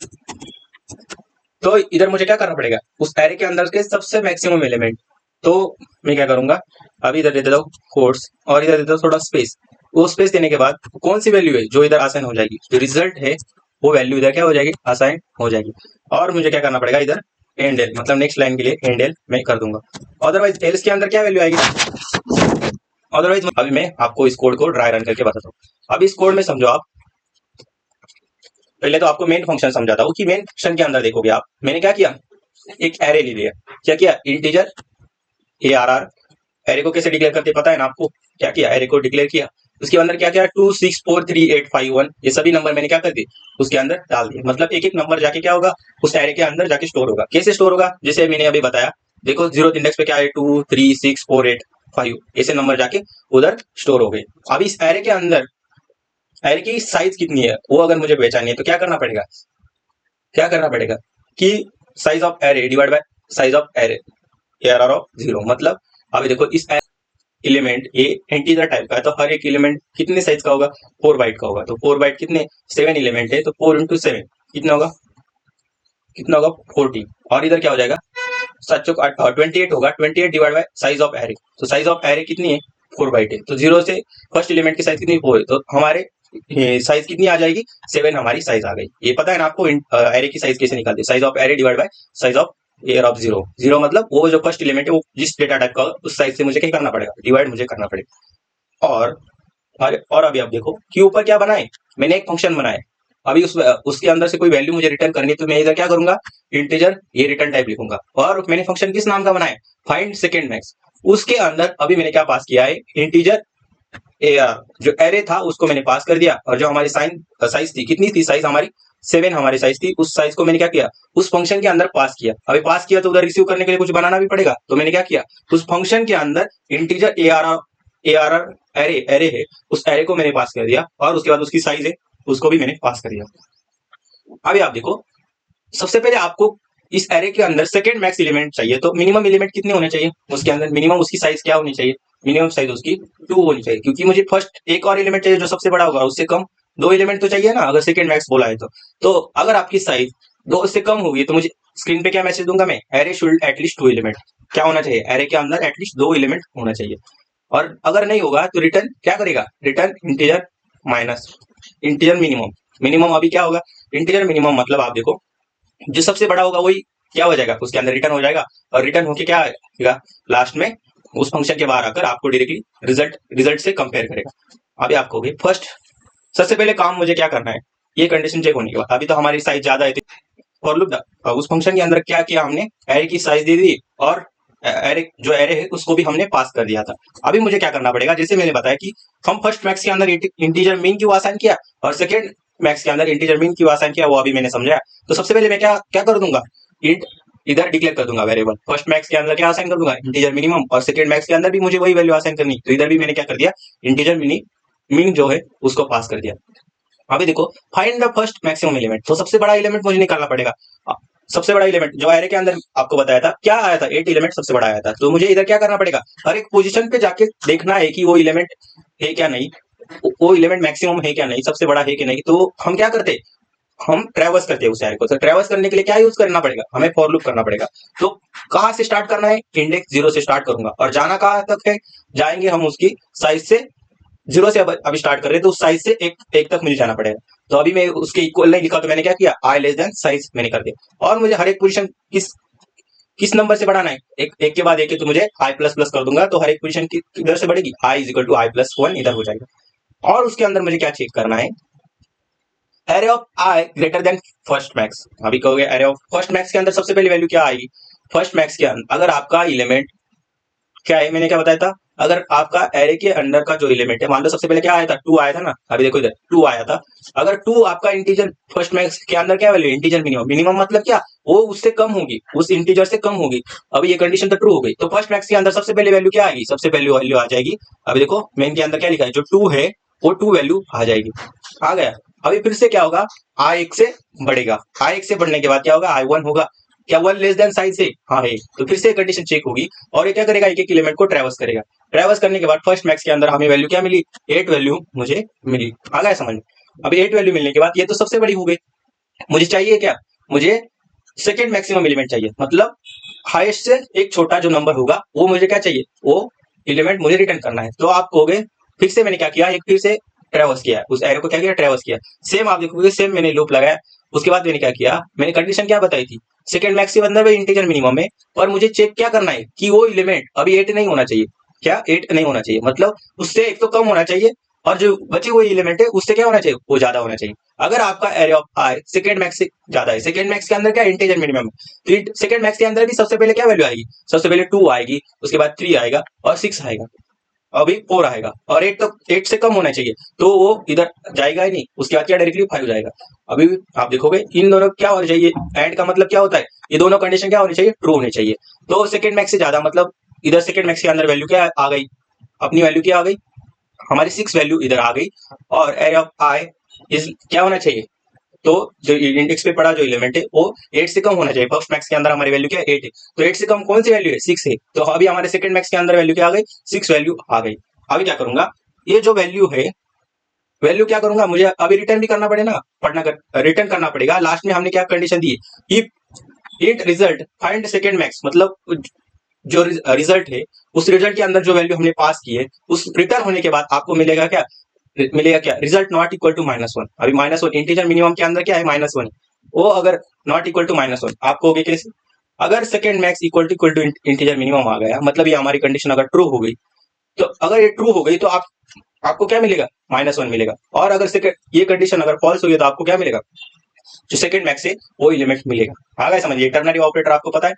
तो इधर मुझे क्या करना पड़ेगा, उस एरे के अंदर के सबसे मैक्सिमम एलिमेंट। तो मैं क्या करूंगा, अभी इधर दे देता हूँ कोट्स और इधर देता हूँ थोड़ा स्पेस। वो स्पेस देने के बाद कौन सी वैल्यू है जो इधर असाइन हो जाएगी, जो रिजल्ट है वो वैल्यू इधर क्या हो जाएगी, असाइन हो जाएगी। और मुझे क्या करना पड़ेगा, इधर एंड एल, मतलब नेक्स्ट लाइन के लिए एंड एल मैं कर दूंगा। अदरवाइज एल्स के अंदर क्या वैल्यू आएगी, अदरवाइज अभी मैं आपको इस कोड को ड्राई रन करके बताता हूँ। अभी इस कोड में समझो आप, पहले तो आपको मेन फंक्शन समझाता हूँ कि मेन फंक्शन के अंदर देखोगे आप, मैंने क्या किया, एक एरे ले लिया। क्या किया, इंटीजर ARR, एरे को कैसे डिक्लेयर करते पता है ना आपको, क्या किया, एरे को डिक्लेयर किया, उसके अंदर क्या किया, 2643851 ये सभी नंबर मैंने क्या कर दिए, उसके अंदर डाल दिए। मतलब एक एक नंबर जाके क्या होगा, उस एरे के अंदर जाके स्टोर होगा। कैसे स्टोर होगा, जैसे मैंने अभी बताया, देखो 0th इंडेक्स पे क्या है, 2 3 6 4 8 5 ऐसे नंबर जाके उधर स्टोर हो गए। अभी इस एरे के अंदर एरे की साइज कितनी है वो अगर मुझे पहचानी है तो क्या करना पड़ेगा, क्या करना पड़ेगा कि size of array divide by size of array ARR of 0। मतलब अभी देखो इस एलिमेंट ये इंटीजर टाइप का है तो हर एक एलिमेंट कितने साइज का होगा, 4 बाइट का होगा। तो 4 बाइट कितने, 7 एलिमेंट है तो 4 इंटू 7 कितना होगा, कितना होगा 40। और इधर क्या हो जाएगा 7 चौक 28 होगा, 28 divide by size of array. तो साइज ऑफ एरे कितनी है 4 बाइट है, तो 0 से फर्स्ट एलिमेंट की साइज कितनी 4 है, तो हमारे साइज कितनी आ जाएगी 7 हमारी साइज आ गई। ये पता है ना आपको एरे की साइज कैसे निकालते हैं, size of array divide by size of air of 0। 0 मतलब वो जो फर्स्ट एलिमेंट है वो जिस डेटा टाइप का उस साइज से मुझे क्या करना पड़ेगा, डिवाइड मुझे करना पड़ेगा। और अभी आप देखो कि ऊपर क्या बनाए, मैंने एक फंक्शन बनाया। अभी उसके अंदर से कोई वैल्यू मुझे रिटर्न करनी है तो मैं इधर क्या करूंगा, इंटीजर ये रिटर्न टाइप लिखूंगा। और मैंने फंक्शन किस नाम का बनाया, फाइंड सेकेंड मैक्स। उसके अंदर अभी मैंने क्या पास किया है, इंटीजर AR जो एरे था उसको मैंने पास कर दिया। और जो हमारी साइज थी, कितनी थी साइज हमारी 7 हमारी साइज थी, उस साइज को मैंने क्या किया उस फंक्शन के अंदर पास किया। अभी पास किया तो उधर रिसीव करने के लिए कुछ बनाना भी पड़ेगा, तो मैंने क्या किया उस फंक्शन के अंदर इंटीजर ARR एरे एरे है उस एरे को मैंने पास कर दिया। और उसके बाद उसकी साइज है उसको भी मैंने पास कर दिया। अभी आप देखो सबसे पहले आपको इस एरे के अंदर सेकेंड मैक्स एलिमेंट चाहिए, तो मिनिमम एलिमेंट कितने होने चाहिए उसके अंदर, मिनिमम उसकी साइज क्या होनी चाहिए, मिनिमम साइज उसकी 2 होनी चाहिए। क्योंकि मुझे फर्स्ट एक और एलिमेंट चाहिए जो सबसे बड़ा होगा, उससे कम 2 एलिमेंट तो चाहिए ना अगर सेकेंड मैक्स बोला है तो अगर आपकी साइज 2 से कम होगी तो मुझे स्क्रीन पे क्या मैसेज दूंगा मैं, एरे शुड एटलीस्ट 2 एलिमेंट। क्या होना चाहिए, एरे के अंदर एटलीस्ट 2 एलिमेंट होना चाहिए। और अगर नहीं होगा तो रिटर्न क्या करेगा, return integer minus integer minimum. Minimum अभी क्या होगा, इंटीजर मिनिमम मतलब आप देखो जो सबसे बड़ा होगा वही क्या हो जाएगा उसके अंदर रिटर्न हो जाएगा। और रिटर्न होके क्या आएगा लास्ट में उस फंक्शन के बाहर आकर आपको डायरेक्टली रिजल्ट से कंपेयर करेगा। अभी आपको भी फर्स्ट सबसे पहले काम मुझे क्या करना है, ये कंडीशन चेक होने के बाद अभी तो हमारी साइज ज्यादा है फॉर लूप उस फंक्शन के अंदर क्या किया हमने, एरे की साइज दे दी और एरे जो एरे है उसको भी हमने पास कर दिया था। अभी मुझे क्या करना पड़ेगा, जैसे मैंने बताया कि हम फर्स्ट मैक्स के अंदर इंटीजर मीन क्यों असाइन किया और सेकंड मैक्स के अंदर इंटीजर मीन क्यों असाइन किया वो अभी मैंने समझाया। तो सबसे पहले मैं क्या क्या कर दूंगा, इंट इधर डिक्लेयर कर दूंगा वेरिएबल। फर्स्ट मैक्स के अंदर क्या असाइन कर दूंगा इंटीजर मिनिमम, और सेकंड मैक्स के अंदर भी मुझे वही वैल्यू असाइन करनी, तो इधर भी मैंने क्या कर दिया इंटीजर मीन जो है उसको पास कर दिया। अभी देखो find the first maximum element, तो सबसे बड़ा एलिमेंट मुझे निकालना पड़ेगा। सबसे बड़ा एलिमेंट जो एरे के अंदर आपको बताया था क्या आया था, 8 एलिमेंट सबसे बड़ा आया था। तो मुझे इधर क्या करना पड़ेगा, हर एक पोजीशन पे जाके देखना है कि वो एलिमेंट है क्या नहीं, वो एलिमेंट मैक्सिमम है क्या नहीं, सबसे बड़ा है कि नहीं। तो हम क्या करते, हम ट्रेवर्स करते हैं उस एरे को। तो ट्रेवर्स करने के लिए क्या यूज करना पड़ेगा, हमें फॉर लूप करना पड़ेगा। तो कहां से स्टार्ट करना है, इंडेक्स 0 से स्टार्ट करूंगा और जाना कहां तक है, जाएंगे हम उसकी साइज से 0 से अभी स्टार्ट कर रहे हैं तो उस साइज से एक तक मुझे जाना पड़ेगा। तो अभी मैं उसके इक्वल नहीं लिखा तो मैंने क्या किया आई लेस देन साइज मैंने कर दिया। और मुझे हर एक पोजीशन किस नंबर से बढ़ाना है, एक के बाद एक है तो मुझे आई प्लस प्लस कर दूंगा तो हर एक पोजीशन किधर से बढ़ेगी, i is equal to i plus 1 इधर हो जाएगा। और उसके अंदर मुझे क्या चेक करना है, array of I greater than first max. अभी कहोगे एरे ऑफ फर्स्ट मैक्स के अंदर सबसे पहली वैल्यू क्या आएगी, फर्स्ट मैक्स के अंदर अगर आपका एलिमेंट क्या है, मैंने क्या बताया था, अगर आपका एरे के अंदर का जो एलिमेंट है, मान लो सबसे पहले क्या आया था 2 आया था ना, अभी देखो इधर 2 आया था। अगर 2 आपका इंटीजर फर्स्ट मैक्स के अंदर क्या वैल्यू, इंटीजर मिनिमम, मिनिमम मतलब क्या वो उससे कम होगी, उस इंटीजर से कम होगी। अभी ये कंडीशन तो ट्रू हो गई तो फर्स्ट मैक्स के अंदर सबसे पहले वैल्यू क्या आएगी, सबसे पहले वैल्यू आ जाएगी। अभी देखो मेन के अंदर क्या लिखा है, जो 2 है वो 2 वैल्यू आ जाएगी, आ गया। अभी फिर से क्या होगा, आई 1 से बढ़ेगा, आई 1 से बढ़ने के बाद क्या होगा, आई 1 होगा, क्या 1 लेस देन साइज है, हाँ है। तो फिर से कंडीशन चेक होगी और ये क्या करेगा, एक एक एलिमेंट को ट्रेवर्स करेगा। ट्रेवर्स करने के बाद फर्स्ट मैक्स के अंदर हमें वैल्यू क्या मिली, 8 वैल्यू मुझे मिली, आ गया समझ में। अभी 8 वैल्यू मिलने के बाद ये तो सबसे बड़ी हो गई, मुझे चाहिए क्या, मुझे सेकेंड मैक्सिमम एलिमेंट चाहिए, मतलब हाईएस्ट से एक छोटा जो नंबर होगा वो मुझे क्या चाहिए, वो एलिमेंट मुझे रिटर्न करना है। तो आप कहोगे फिर से मैंने क्या किया, एक फिर से ट्रेवर्स किया, उस एरो को क्या किया ट्रेवर्स किया। सेम आप देखोगे सेम मैंने लूप लगाया। उसके बाद मैंने क्या किया, मैंने कंडीशन क्या बताई थी, सेकंड मैक्स के अंदर भी इंटीजर मिनिमम है और मुझे चेक क्या करना है कि वो एलिमेंट अभी 8 नहीं होना चाहिए, क्या 8 नहीं होना चाहिए, मतलब उससे एक तो कम होना चाहिए और जो बचे हुए एलिमेंट है उससे क्या होना चाहिए, वो ज्यादा होना चाहिए। अगर आपका array of I second max से ज्यादा है, सेकंड मैक्स के अंदर क्या इंटीजर मिनिमम है, तो सेकंड मैक्स के अंदर भी सबसे पहले क्या वैल्यू आएगी, सबसे पहले 2 आएगी, उसके बाद 3 आएगा और 6 आएगा, अभी 4 आएगा और 8 तो 8 से कम होना चाहिए तो वो इधर जाएगा ही नहीं, उसके बाद क्या डायरेक्टली 5 जाएगा। अभी आप देखोगे इन दोनों क्या होना चाहिए, एंड का मतलब क्या होता है, ये दोनों कंडीशन क्या होनी चाहिए, ट्रू होनी चाहिए। तो सेकंड मैक्स से ज्यादा मतलब इधर सेकंड मैक्स के अंदर वैल्यू क्या आ गई, अपनी वैल्यू क्या आ गई, हमारी 6 वैल्यू इधर आ गई और एरे ऑफ आई इज क्या होना चाहिए, तो जो इंडेक्स पे पड़ा जो एलिमेंट है वो 8 से कम होना चाहिए। फर्स्ट मैक्स के अंदर हमारी वैल्यू क्या है 8 है, तो 8 से कम कौन सी वैल्यू है 6 है, तो अभी हमारे सेकंड मैक्स के अंदर वैल्यू क्या आ गई 6 वैल्यू आ गई। अभी क्या करूंगा, ये जो वैल्यू है वैल्यू क्या करूंगा, मुझे अभी रिटर्न भी करना पड़ेगा ना, रिटर्न करना पड़ेगा। लास्ट में हमने क्या कंडीशन दी है, if int result find second max, मतलब जो रिजल्ट है उस रिजल्ट के अंदर जो वैल्यू हमने पास की है उस रिटर्न होने के बाद आपको मिलेगा क्या रिजल्ट नॉट इक्वल टू -1। अभी -1 इंटीजर मिनिमम के अंदर क्या है -1, वो अगर नॉट इक्वल टू -1 आपको हो गया कैसे, अगर second max equal to integer minimum आ गया, मतलब ये हमारी कंडीशन अगर ट्रू हो गई, तो अगर ये ट्रू हो गई तो आपको क्या मिलेगा -1 मिलेगा। और अगर सेकंड ये कंडीशन अगर फॉल्स हो गई तो आपको क्या मिलेगा, जो सेकंड मैक्स है वो एलिमेंट मिलेगा। आ गया समझिए, टर्नरी ऑपरेटर आपको पता है,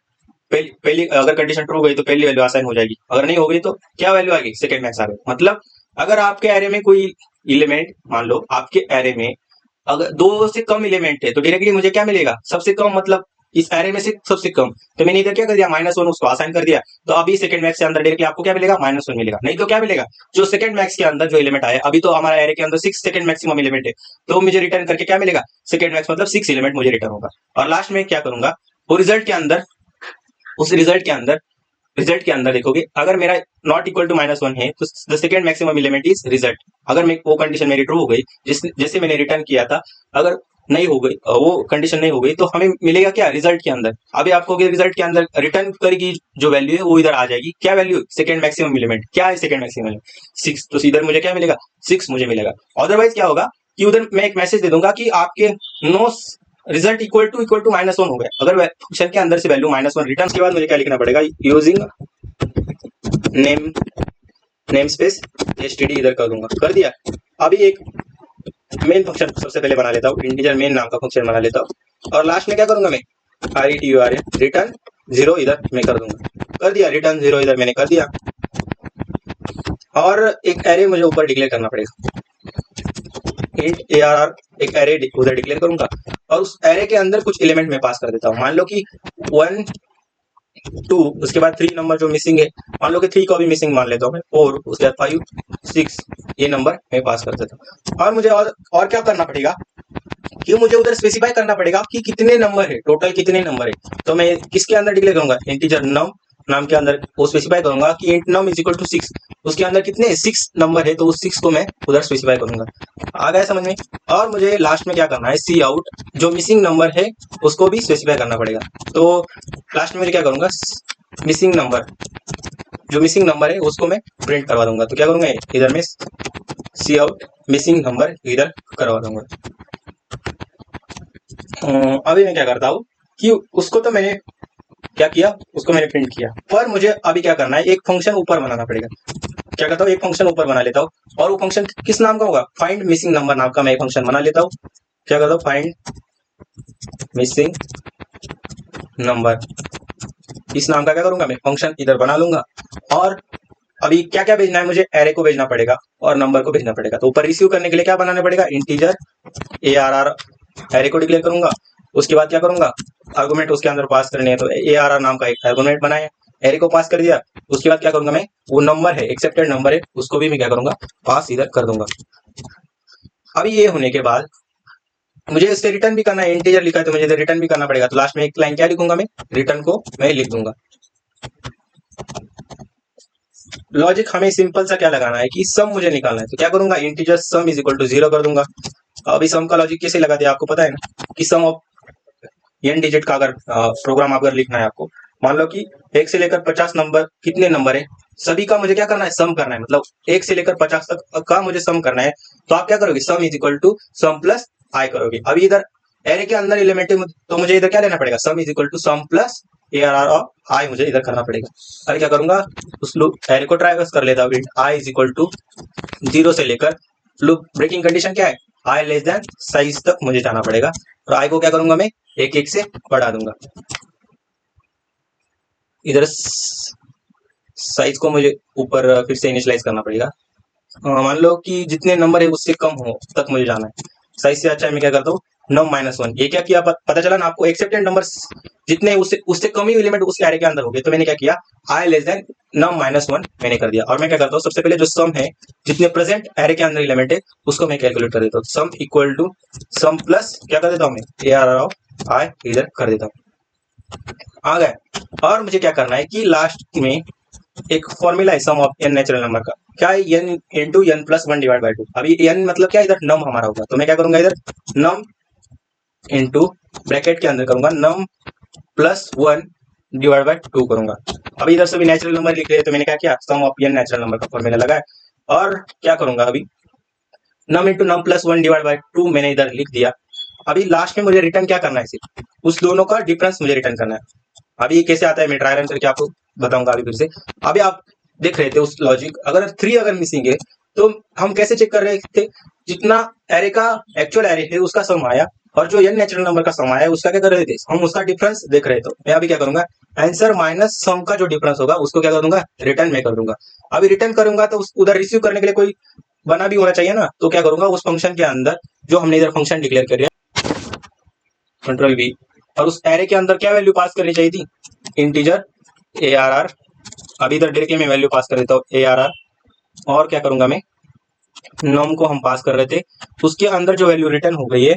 पहली अगर कंडीशन ट्रू गई तो पहली वैल्यू असाइन हो जाएगी, अगर नहीं हो गई तो क्या वैल्यू आएगी सेकंड मैक्स आ गई। मतलब अगर आपके एरे में कोई एलिमेंट, मान लो आपके एरे में अगर 2 से कम एलिमेंट है तो डायरेक्टली मुझे क्या मिलेगा सबसे कम, मतलब इस एरे में से सबसे कम, तो मैंने इधर क्या कर दिया -1 उसको असाइन कर दिया, तो अभी सेकंड मैक्स के अंदर डायरेक्टली आपको क्या मिलेगा -1 मिलेगा। नहीं तो क्या मिलेगा, जो सेकंड मैक्स के अंदर जो एलिमेंट आया, अभी तो हमारा एरे के अंदर 6 सेकंड मैक्सिमम एलिमेंट है, तो मुझे रिटर्न करके क्या मिलेगा सेकंड मैक्स, मतलब 6 एलिमेंट मुझे रिटर्न होगा। और लास्ट में क्या करूंगा, वो रिजल्ट के अंदर, उस रिजल्ट के अंदर देखोगे अगर मेरा नॉट इक्वल टू -1 है तो the second maximum element is result. अगर मैं वो कंडीशन मेरी ट्रू हो गई, जैसे मैंने रिटर्न किया था, अगर नहीं हो गई वो कंडीशन नहीं हो गई तो हमें मिलेगा क्या रिजल्ट के अंदर। अभी आपको रिजल्ट के अंदर रिटर्न करेगी जो वैल्यू है वो इधर आ जाएगी, क्या वैल्यू सेकंड मैक्सिमम एलिमेंट, क्या है सेकंड मैक्सिमम एलिमेंट 6, तो इधर मुझे क्या मिलेगा 6 मुझे मिलेगा। अदरवाइज क्या होगा कि उधर मैं एक मैसेज दे दूंगा कि आपके नो रिजल्ट इक्वल टू -1 हो गया, अगर फंक्शन के अंदर से वैल्यू -1 रिटर्न के बाद मुझे क्या लिखना पड़ेगा, यूजिंग नेम स्पेस एसटीडी इधर कर दूंगा, कर दिया। अभी एक मेन फंक्शन सबसे पहले बना लेता हूँ, इंटीजर मेन नाम का फंक्शन बना लेता हूँ और लास्ट में क्या करूंगा मैं RETURN रिटर्न 0 इधर मैं कर दूंगा, कर दिया रिटर्न 0 इधर मैंने कर दिया। और एक एरे मुझे ऊपर डिक्लेयर करना पड़ेगा, इंट ARR एक एरे उधर डिक्लेयर करूंगा और उस एरे के अंदर कुछ एलिमेंट में पास कर देता हूँ। मान लो कि 1 2 उसके बाद 3 नंबर जो मिसिंग है, मान लो कि 3 को भी मिसिंग मान लेता हूँ मैं, 4 उसके बाद 5 6 ये नंबर मैं पास कर देता हूँ। और मुझे और क्या करना पड़ेगा कि मुझे उधर स्पेसिफाई करना पड़ेगा कि कितने नंबर है, टोटल कितने नंबर है। तो मैं किसके अंदर डिक्लेयर करूंगा, इंटीजर नम नाम के अंदर वो स्पेसिफाई करूंगा कि int num is equal to 6, उसके अंदर कितने 6 नंबर है, तो उस 6 को मैं उधर स्पेसिफाई करूंगा। आ गया समझ में। और मुझे लास्ट में क्या करना है, सी आउट जो मिसिंग नंबर है उसको भी स्पेसिफाई करना पड़ेगा। तो लास्ट में मुझे क्या करूंगा, मिसिंग नंबर, जो मिसिंग नंबर है उसको मैं प्रिंट करवा दूंगा। तो क्या करूंगा इधर में सी आउट मिसिंग नंबर इधर करवा दूंगा। अभी मैं क्या करता हूँ कि उसको तो मैंने क्या किया, उसको मैंने प्रिंट किया, पर मुझे अभी क्या करना है एक फंक्शन ऊपर बनाना पड़ेगा। क्या करता हूँ एक फंक्शन ऊपर बना लेता हूँ और वो फंक्शन किस नाम का होगा, फाइंड मिसिंग नंबर नाम का मैं एक फंक्शन बना लेता हूँ। क्या करता हूँ फाइंड मिसिंग नंबर, इस नाम का क्या करूंगा मैं फंक्शन इधर बना लूंगा। और अभी क्या क्या भेजना है मुझे, एरे को भेजना पड़ेगा और नंबर को भेजना पड़ेगा। तो ऊपर रिसीव करने के लिए क्या बनाना पड़ेगा, इंटीजर ARR एरे को डिक्लेयर करूंगा। उसके बाद क्या करूंगा, आर्गुमेंट उसके अंदर पास करने है, तो ARR नाम का एक आर्गुमेंट बनाया, एरे को पास कर दिया। उसके बाद क्या करूंगा मैं, वो नंबर है एक्सेप्टेड नंबर है उसको भी मैं क्या करूंगा पास इधर कर दूंगा। अभी ये होने के बाद मुझे इससे रिटर्न भी करना है, इंटीजर लिखा है तो मुझे रिटर्न भी करना पड़ेगा। तो लास्ट में एक लाइन क्या लिखूंगा मैं, रिटर्न को मैं लिख दूंगा। लॉजिक हमें सिंपल सा क्या लगाना है कि सम मुझे निकालना है, तो क्या करूंगा integer sum is equal to 0 कर दूंगा। अभी सम का लॉजिक कैसे लगाते हैं आपको पता है ना, कि सम ऑफ n डिजिट का अगर प्रोग्राम अगर लिखना है आपको, मान लो कि 1 से लेकर 50 नंबर कितने नंबर है सभी का मुझे क्या करना है सम करना है, मतलब 1 से लेकर 50 तक का मुझे सम करना है। तो आप क्या करोगे, sum is equal to sum plus i करोगे। अभी इधर एरे के अंदर एलिमेंट है तो मुझे इधर क्या लेना पड़ेगा, sum is equal to sum plus ARR और आई मुझे इधर करना पड़ेगा। अरे क्या करूंगा, उस लूप एरे को ट्राइवर्स कर लेता हूँ, आई इज इक्वल टू 0 से लेकर लूप ब्रेकिंग कंडीशन क्या है, आई लेस देन साइज तक मुझे जाना पड़ेगा। और आई को क्या करूंगा मैं एक एक से बढ़ा दूंगा। इधर साइज को मुझे ऊपर फिर से इनिशियलाइज करना पड़ेगा। मान लो कि जितने नंबर है उससे कम हो तक मुझे जाना है, साइज से अच्छा है मैं क्या करता हूँ नम -1। ये क्या किया पता चला ना आपको, एक्सेप्टेड नंबर जितने उससे उससे कम ही एलिमेंट उस एरे के अंदर हो गए, तो मैंने क्या किया, आई लेस देन नम -1 मैंने कर दिया। और मैं क्या करता हूँ, सबसे पहले जो सम है जितने प्रेजेंट एरे के अंदर एलिमेंट है उसको मैं कैलकुलेट कर देता हूँ। Sum equal to sum plus क्या कर देता हूँ मैं, ARR ऑफ आई इधर कर देता हूँ। आ गए। और मुझे क्या करना है कि लास्ट में एक फॉर्मूला है sum of n natural number का, क्या है, n into n plus 1 divide by 2। अभी एन मतलब क्या, इधर नम हमारा होगा, तो मैं क्या करूंगा, इधर नम इंटू ब्रैकेट के अंदर करूंगा नम प्लस 1 डिवाइड बाई 2 करूंगा। अभी इधर सभी नेचुरल नंबर लिख रहे हैं, तो मैंने क्या किया, sum of n natural number का फॉर्मूला लगाया। और क्या करूंगा, अभी num into num plus 1 divide by 2 मैंने इधर लिख दिया। अभी लास्ट में मुझे रिटर्न क्या करना है, सिर्फ उस दोनों का डिफरेंस मुझे रिटर्न करना है। अभी ये कैसे आता है मैं ट्राई रन करके आपको बताऊंगा अभी फिर से। अभी आप देख रहे थे उस लॉजिक, अगर 3 अगर मिसिंग है तो हम कैसे चेक कर रहे थे, जितना एरे का एक्चुअल एरे है उसका सम आया और जो एन नेचुरल नंबर का सम आया उसका क्या कर रहे थे, हम उसका डिफरेंस देख रहे थे। मैं अभी क्या करूंगा, आंसर माइनस सम का जो डिफरेंस होगा उसको क्या करूंगा, रिटर्न में कर दूंगा। अभी रिटर्न करूंगा तो उधर रिसीव करने के लिए कोई बना भी होना चाहिए ना, तो क्या करूंगा, उस फंक्शन के अंदर जो हमने इधर फंक्शन डिक्लेयर कर कंट्रोल V, और उस एरे के अंदर क्या वैल्यू पास करनी चाहिए थी, इंटीजर ARR। अभी इधर डायरेक्टली मैं वैल्यू पास कर देता हूँ ARR। और क्या करूंगा मैं, नम को हम पास कर रहे थे, उसके अंदर जो वैल्यू रिटर्न हो गई है,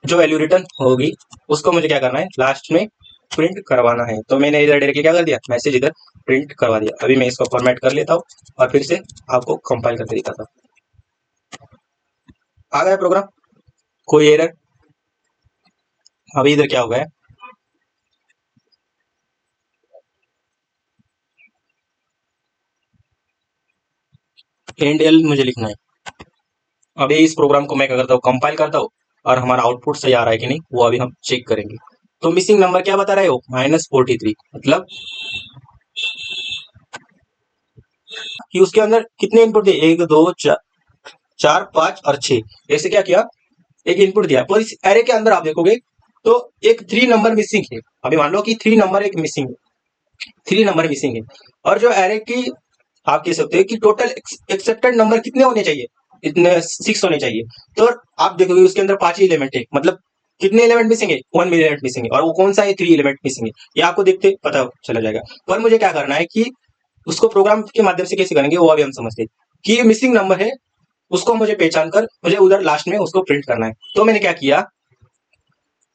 जो वैल्यू रिटर्न होगी उसको मुझे क्या करना है, लास्ट में प्रिंट करवाना है। तो मैंने इधर डायरेक्टली क्या कर दिया, मैसेज इधर प्रिंट करवा दिया। अभी मैं इसको फॉर्मेट कर लेता हूँ और फिर से आपको कंपाइल करके दिखाता हूँ। आ गया प्रोग्राम, कोई एरर। अभी इधर क्या हो गया, एंड एल मुझे लिखना है। अभी इस प्रोग्राम को मैं क्या करता हूँ, कंपाइल करता हूँ और हमारा आउटपुट सही आ रहा है कि नहीं वो अभी हम चेक करेंगे। तो मिसिंग नंबर क्या बता रहे हो, -43, मतलब कि उसके अंदर कितने इनपुट दिए, 1 2 4 5 और 6, ऐसे क्या किया, एक इनपुट दिया। पर इस एरे के अंदर आप देखोगे तो एक 3 नंबर मिसिंग है। अभी मान लो कि 3 नंबर एक मिसिंग है, 3 नंबर मिसिंग है। और जो एरे की आप कह सकते हो कि टोटल एक्सेप्टेड नंबर कितने होने चाहिए, इतने 6 होने चाहिए। तो आप देखोगे उसके अंदर 5 ही एलिमेंट है, मतलब कितने एलिमेंट मिसिंग है, 1 एलिमेंट मिसिंग है। और वो कौन सा है, 3 एलिमेंट मिसिंग है। ये आपको देखते पता चला जाएगा। पर मुझे क्या करना है कि उसको प्रोग्राम के माध्यम से कैसे करेंगे वो अभी हम समझते हैं कि ये मिसिंग नंबर है, उसको मुझे पहचान कर मुझे उधर लास्ट में उसको प्रिंट करना है। तो मैंने क्या किया,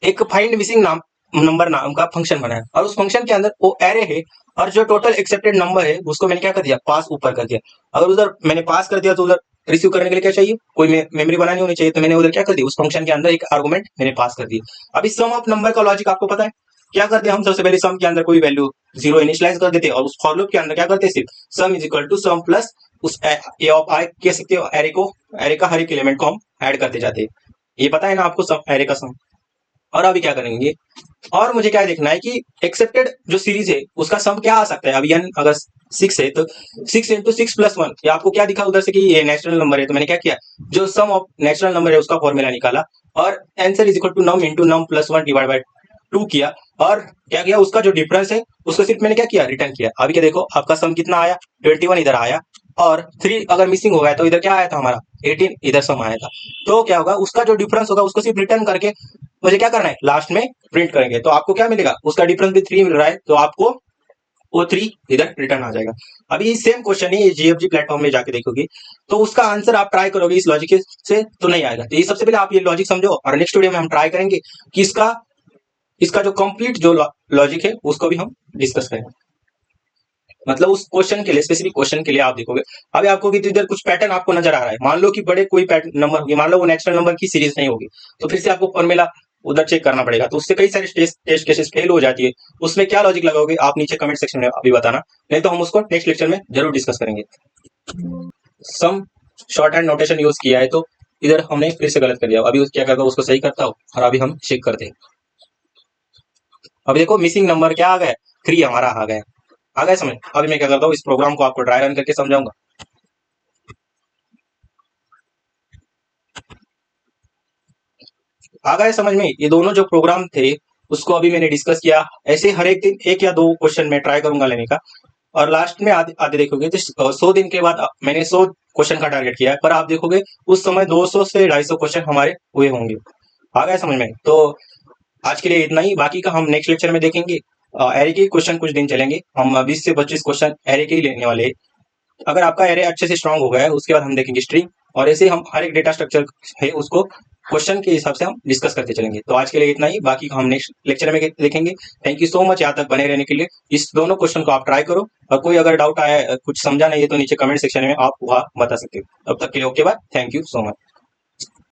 एक फाइंड मिसिंग नाम नंबर नाम का फंक्शन बनाया और उस फंक्शन के अंदर वो एरे है और जो टोटल एक्सेप्टेड नंबर है उसको मैंने क्या कर दिया, पास ऊपर कर दिया। अगर उधर मैंने पास कर दिया तो उधर रिसीव करने के लिए क्या चाहिए, कोई मेमोरी बनानी होनी चाहिए। तो मैंने उधर क्या कर दिया, उस फंक्शन के अंदर एक आर्गुमेंट मैंने पास कर दिया। अभी सम ऑफ नंबर का लॉजिक आपको पता है, क्या करते हैं हम, सबसे पहले सम के अंदर कोई वैल्यू 0 इनिशियलाइज कर देते हैं और उस फॉर लूप के अंदर क्या करते हैं, सिर्फ sum is equal to sum plus उस ए ऑफ आई कह सकते हो, एरे का हर एक एलिमेंट को हम ऐड करते जाते हैं। ये पता है ना आपको, सम एरे का सम। और अभी क्या करेंगे, और मुझे क्या देखना है कि एक्सेप्टेड जो सीरीज है उसका सम क्या आ सकता है। अभी n अगर 6 है तो 6 इंटू 6 प्लस 1, ये आपको क्या दिखा उधर से कि ये नेचुरल नंबर है। तो मैंने क्या किया, जो सम ऑफ नेचुरल नंबर है उसका फॉर्मूला निकाला और answer is equal to num into num plus 1 divide by 2 किया। और क्या किया, उसका जो डिफरेंस है उसको सिर्फ मैंने क्या किया, रिटर्न किया। अभी क्या देखो, आपका सम कितना आया, 21 इधर आया और 3 अगर मिसिंग हो गया तो इधर क्या आया था हमारा, 18 इधर सम आया था। तो क्या होगा, उसका जो डिफरेंस होगा उसको सिर्फ रिटर्न करके मुझे क्या करना है, लास्ट में प्रिंट करेंगे। तो आपको क्या मिलेगा, उसका डिफरेंस भी 3 मिल रहा है, तो आपको वो 3 इधर रिटर्न आ जाएगा। अभी सेम क्वेश्चन है, ये जीएफजी प्लेटफॉर्म में जाके देखोगे तो उसका आंसर आप ट्राई करोगे इस लॉजिक से तो नहीं आएगा। तो ये सबसे पहले आप ये लॉजिक समझो और नेक्स्ट वीडियो में हम ट्राई करेंगे कि इसका जो कंप्लीट जो लॉजिक है उसको भी हम डिस्कस करेंगे। मतलब उस क्वेश्चन के लिए, स्पेसिफिक क्वेश्चन के लिए आप देखोगे। अभी आपको कि इधर कुछ पैटर्न आपको नजर आ रहा है, मान लो कि बड़े कोई पैटर्न नंबर होगी, मान लो वो नेचुरल नंबर की सीरीज नहीं होगी, तो फिर से आपको फॉर्मूला उधर चेक करना पड़ेगा। तो उससे कई सारे टेस्ट केसेस फेल हो जाती है। उसमें क्या लॉजिक लगाओगे आप नीचे कमेंट सेक्शन में अभी बताना, नहीं तो हम उसको नेक्स्ट लेक्चर में जरूर डिस्कस करेंगे। Some shorthand notation use किया है तो इधर हमने फिर से गलत कर दिया। अभी क्या करता हूँ, उसको सही करता हूँ और अभी हम चेक करते हैं। अभी देखो मिसिंग नंबर क्या आ गया, 3 हमारा आ गया समझ। अभी मैं क्या करता हूँ, इस प्रोग्राम को आपको ट्राई रन करके समझाऊंगा। आ गया समझ में, ये दोनों जो प्रोग्राम थे उसको अभी मैंने डिस्कस किया। ऐसे हर एक दिन 1 या 2 क्वेश्चन मैं ट्राई करूंगा लेने का। और लास्ट में आधे आधे देखोगे तो 100 दिन के बाद मैंने 100 क्वेश्चन का टारगेट किया है, पर आप देखोगे उस समय 200 से 250 क्वेश्चन हमारे हुए होंगे। आ गया समझ में? तो आज के लिए इतना ही, बाकी का हम नेक्स्ट लेक्चर में देखेंगे। एरे के क्वेश्चन कुछ दिन चलेंगे, हम 20 से 25 क्वेश्चन एरे के ही लेने वाले हैं। अगर आपका एरे अच्छे से स्ट्रांग हो गया है उसके बाद हम देखेंगे स्ट्रिंग, और ऐसे हम हर एक डेटा स्ट्रक्चर है उसको क्वेश्चन के हिसाब से हम डिस्कस करते चलेंगे। तो आज के लिए इतना ही, बाकी का हम नेक्स्ट लेक्चर में देखेंगे। थैंक यू सो मच यहाँ तक बने रहने के लिए। इस दोनों क्वेश्चन को आप ट्राई करो, और कोई अगर डाउट आया, कुछ समझा नहीं है, तो नीचे कमेंट सेक्शन में आप वहाँ बता सकते हो। तब तक के लिए okay bye, thank you so much.